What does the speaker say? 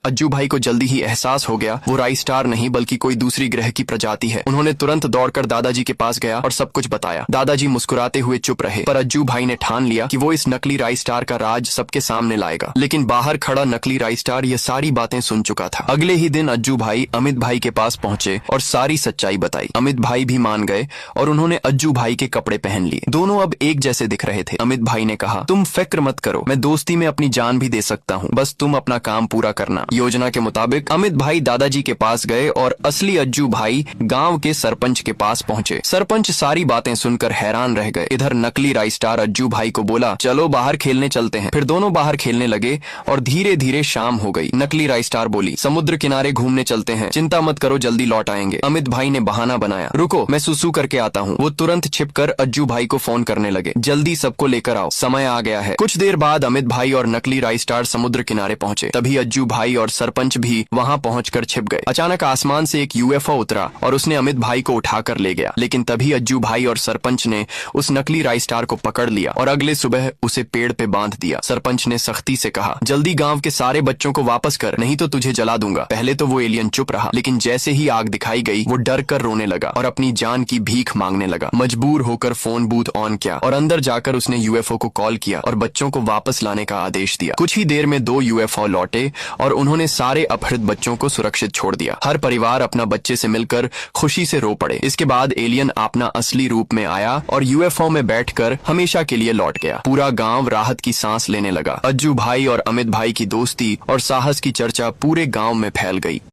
अज्जू भाई को जल्दी ही एहसास हो गया वो राई स्टार नहीं बल्कि कोई दूसरी ग्रह की प्रजाति है। उन्होंने तुरंत दौड़कर दादाजी के पास गया और सब कुछ बताया। दादाजी मुस्कुराते हुए चुप रहे, पर अज्जू भाई ने ठान लिया कि वो इस नकली राई स्टार का राज सबके सामने लाएगा। लेकिन बाहर खड़ा नकली राई स्टार ये सारी बातें सुन चुका था। अगले ही दिन अज्जू भाई अमित भाई के पास पहुंचे और सारी सच्चाई बताई। अमित भाई भी मान गए और उन्होंने अज्जू भाई के कपड़े पहन लिए। दोनों अब एक जैसे दिख रहे थे। अमित भाई ने कहा, तुम फिक्र मत करो, मैं दोस्ती में अपनी जान भी दे सकता हूँ, बस तुम अपना काम पूरा करना। योजना के मुताबिक अमित भाई दादाजी के पास गए और असली अज्जू भाई गांव के सरपंच के पास पहुंचे। सरपंच सारी बातें सुनकर हैरान रह गए। इधर नकली राई स्टार अज्जू भाई को बोला, चलो बाहर खेलने चलते हैं। फिर दोनों बाहर खेलने लगे और धीरे धीरे शाम हो गई। नकली राई स्टार बोली, समुद्र किनारे घूमने चलते हैं, चिंता मत करो, जल्दी लौट आएंगे। अमित भाई ने बहाना बनाया, रुको मैं सुसु करके आता हूँ। वो तुरंत छिपकर अज्जू भाई को फोन करने लगे, जल्दी सबको लेकर आओ, समय आ गया है। कुछ देर बाद अमित भाई और नकली राई स्टार समुद्र किनारे पहुंचे। तभी अज्जू भाई और सरपंच भी वहां पहुंचकर छिप गए। अचानक आसमान से एक यूएफओ उतरा और उसने अमित भाई को उठाकर ले गया। लेकिन तभी अज्जू भाई और सरपंच ने उस नकली राई स्टार को पकड़ लिया और अगले सुबह उसे पेड़ पे बांध दिया। सरपंच ने सख्ती से कहा, जल्दी गांव के सारे बच्चों को वापस कर, नहीं तो तुझे जला दूंगा। पहले तो वो एलियन चुप रहा, लेकिन जैसे ही आग दिखाई गई वो डर कर रोने लगा और अपनी जान की भीख मांगने लगा। मजबूर होकर फोन बूथ ऑन किया और अंदर जाकर उसने यूएफओ को कॉल किया और बच्चों को वापस लाने का आदेश दिया। कुछ ही देर में 2 यूएफओ लौटे और उन्होंने सारे अपहृत बच्चों को सुरक्षित छोड़ दिया। हर परिवार अपना बच्चे से मिलकर खुशी से रो पड़े। इसके बाद एलियन अपना असली रूप में आया और यूएफओ में बैठकर हमेशा के लिए लौट गया। पूरा गांव राहत की सांस लेने लगा। अज्जू भाई और अमित भाई की दोस्ती और साहस की चर्चा पूरे गांव में फैल गई।